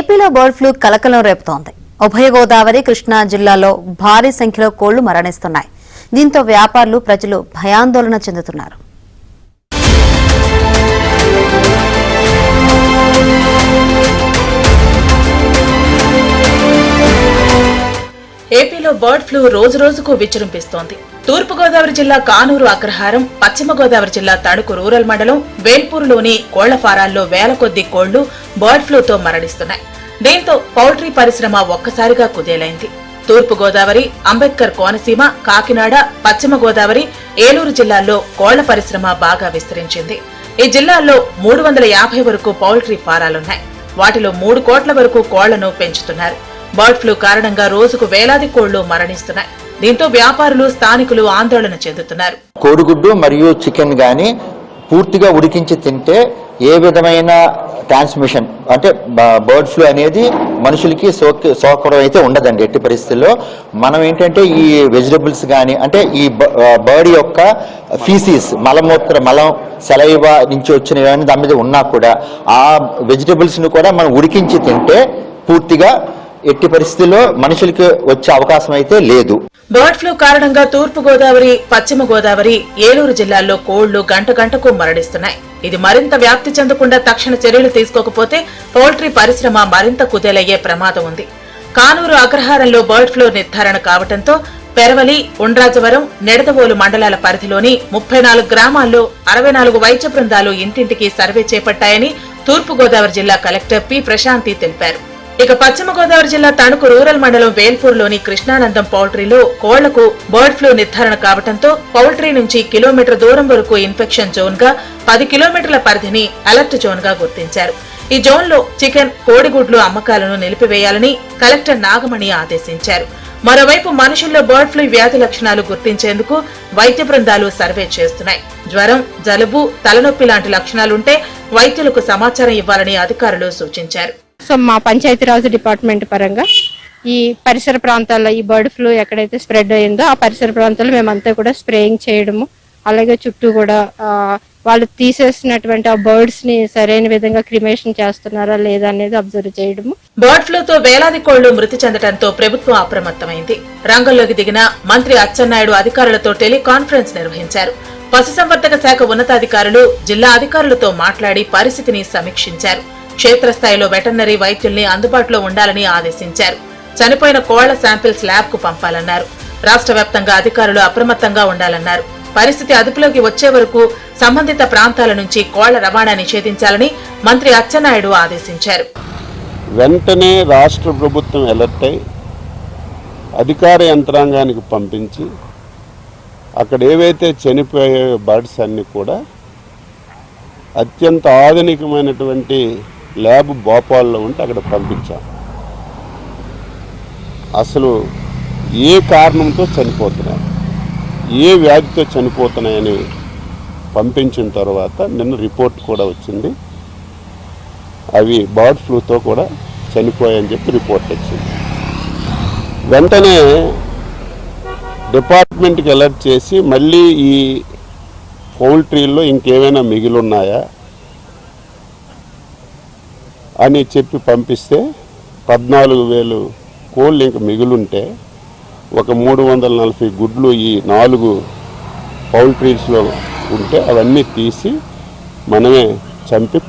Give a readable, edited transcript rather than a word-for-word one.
ఏపీలో bird flu కలకలం రేపుతోంది. ఉభయ గోదావరి, కృష్ణా జిల్లాల్లో భారీ సంఖ్యలో కోళ్లు మరణిస్తున్నాయి. దీంతో వ్యాపారులు, ప్రజలు భయాందోళన చెందుతున్నారు. ఏపీలో బర్డ్ ఫ్లూ రోజు రోజుకు విజృంభిస్తోంది. తూర్పు గోదావరి జిల్లా కానూరు అగ్రహారం, పశ్చిమ గోదావరి జిల్లా తణుకు రూరల్ మండలం వేల్పూరులోని కోళ్ల ఫారాల్లో వేల కొద్దీ కోళ్లు బర్డ్ ఫ్లూతో మరణిస్తున్నాయి. దీంతో పౌల్ట్రీ పరిశ్రమ ఒక్కసారిగా కుదేలైంది. తూర్పు గోదావరి, అంబేద్కర్ కోనసీమ, కాకినాడ, పశ్చిమ గోదావరి, ఏలూరు జిల్లాల్లో కోళ్ల పరిశ్రమ బాగా విస్తరించింది. ఈ జిల్లాల్లో 350 వరకు పౌల్ట్రీ ఫారాలున్నాయి. వాటిలో 3 కోట్ల వరకు కోళ్లను పెంచుతున్నారు. బర్డ్ ఫ్లూ కారణంగా రోజుకు వేలాది కోళ్లు మరణిస్తున్నాయి. దీంతో వ్యాపారులు, స్థానికులు ఆందోళన చెందుతున్నారు. కోడిగుడ్డు మరియు చికెన్ గాని పూర్తిగా ఉడికించి తింటే ఏ విధమైన ట్రాన్స్మిషన్ అంటే బర్డ్ ఫ్లూ అనేది మనుషులకి సోకడం అయితే ఉండదండి. ఎట్టి పరిస్థితుల్లో మనం ఏంటంటే ఈ వెజిటబుల్స్ కానీ అంటే ఈ బర్డ్ యొక్క ఫీసీస్ మలం సెలైవా నుంచి వచ్చిన దాని మీద ఉన్నా కూడా ఆ వెజిటబుల్స్ని కూడా మనం ఉడికించి తింటే పూర్తిగా ఎట్టి పరిస్థితుల్లో మనుషులకి వచ్చే అవకాశం అయితే లేదు. బర్డ్ ఫ్లూ కారణంగా తూర్పు గోదావరి, పశ్చిమ గోదావరి, ఏలూరు జిల్లాల్లో కోళ్లు గంట గంటకు మరణిస్తున్నాయి. ఇది మరింత వ్యాప్తి చెందకుండా తక్షణ చర్యలు తీసుకోకపోతే పౌల్ట్రీ పరిశ్రమ మరింత కుదేలయ్యే ప్రమాదం ఉంది. కానూరు అగ్రహారంలో బర్డ్ ఫ్లూ నిర్ధారణ కావడంతో పెరవలి, ఉండ్రాజవరం, నెడదవోలు మండలాల పరిధిలోని 34 గ్రామాల్లో 64 వైద్య బృందాలు ఇంటింటికి సర్వే చేపట్టాయని తూర్పు గోదావరి జిల్లా కలెక్టర్ పి. ప్రశాంతి తెలిపారు. ఇక పశ్చిమ గోదావరి జిల్లా తణుకు రూరల్ మండలం వేల్పూర్లోని కృష్ణానందం పౌల్ట్రీలో కోళ్లకు బర్డ్ ఫ్లూ నిర్ధారణ కావడంతో పౌల్ట్రీ నుంచి కిలోమీటర్ దూరం వరకు ఇన్ఫెక్షన్ జోన్ గా 10 కిలోమీటర్ల పరిధిని అలర్ట్ జోన్ గా గుర్తించారు. ఈ జోన్ లో చికెన్, కోడిగుడ్లు అమ్మకాలను నిలిపివేయాలని కలెక్టర్ నాగమణి ఆదేశించారు. మరోవైపు మనుషుల్లో బర్డ్ ఫ్లూ వ్యాధి లక్షణాలు గుర్తించేందుకు వైద్య బృందాలు సర్వే చేస్తున్నాయి. జ్వరం, జలుబు, తలనొప్పి లాంటి లక్షణాలుంటే వైద్యులకు సమాచారం ఇవ్వాలని అధికారులు సూచించారు. సో మా పంచాయతీరాజ్ డిపార్ట్మెంట్ పరంగా ఈ పరిసర ప్రాంతాల్లో ఈ బర్డ్ ఫ్లూ ఎక్కడైతే స్ప్రెడ్ అయిందో ఆ పరిసర ప్రాంతాల్లో మేమంతా కూడా స్ప్రేయింగ్ చేయడము, అలాగే చుట్టూ కూడా వాళ్ళు తీసేసినటువంటి ఆ బర్డ్స్ ని సరైన విధంగా క్రిమేషన్ చేస్తున్నారా లేదా అనేది అబ్జర్వ్ చేయడము. బర్డ్ ఫ్లూతో వేలాది కోళ్లు మృతి చెందడంతో ప్రభుత్వం అప్రమత్తమైంది. రంగంలోకి దిగిన మంత్రి అచ్చెన్నాయుడు అధికారులతో టెలికాన్ఫరెన్స్ నిర్వహించారు. పశుసంవర్ధక శాఖ ఉన్నతాధికారులు, జిల్లా అధికారులతో మాట్లాడి పరిస్థితిని సమీక్షించారు. క్షేత్రస్థాయిలో వెటర్నరీ వైద్యుల్ని అందుబాటులో ఉండాలని ఆదేశించారు. చనిపోయిన కోళ్ల శాంపిల్స్ ల్యాబ్ కు పంపాలన్నారు. రాష్ట్ర వ్యాప్తంగా అధికారులు అప్రమత్తంగా ఉండాలన్నారు. పరిస్థితి అదుపులోకి వచ్చే వరకు సంబంధిత ప్రాంతాల నుంచి కోళ్ల రవాణా నిషేధించాలని మంత్రి అచ్చెన్నాయుడు ఆదేశించారు. వెంటనే రాష్ట్ర ప్రభుత్వం అలర్ట్ అయి అధికార యంత్రాంగానికి పంపించి అక్కడ ఏవైతే చనిపోయే బర్డ్స్ అన్ని కూడా అత్యంత ఆధునికమైనటువంటి ల్యాబ్ భోపాల్లో ఉంటే అక్కడ పంపించాం. అసలు ఏ కారణంతో చనిపోతున్నాయి, ఏ వ్యాధితో చనిపోతున్నాయని పంపించిన తర్వాత నిన్న రిపోర్ట్ కూడా వచ్చింది. అవి బర్డ్ ఫ్లూతో కూడా చనిపోయాయని చెప్పి రిపోర్ట్ వచ్చింది. వెంటనే డిపార్ట్మెంట్కి అలర్ట్ చేసి మళ్ళీ ఈ పౌల్ట్రీల్లో ఇంకేమైనా మిగిలిన్నాయా అని చెప్పి పంపిస్తే 14,000 కోళ్ళు ఇంక మిగులుంటే ఒక 340 గుడ్లు ఈ 4 పౌల్ట్రీస్లో ఉంటే అవన్నీ తీసి మనమే చంపి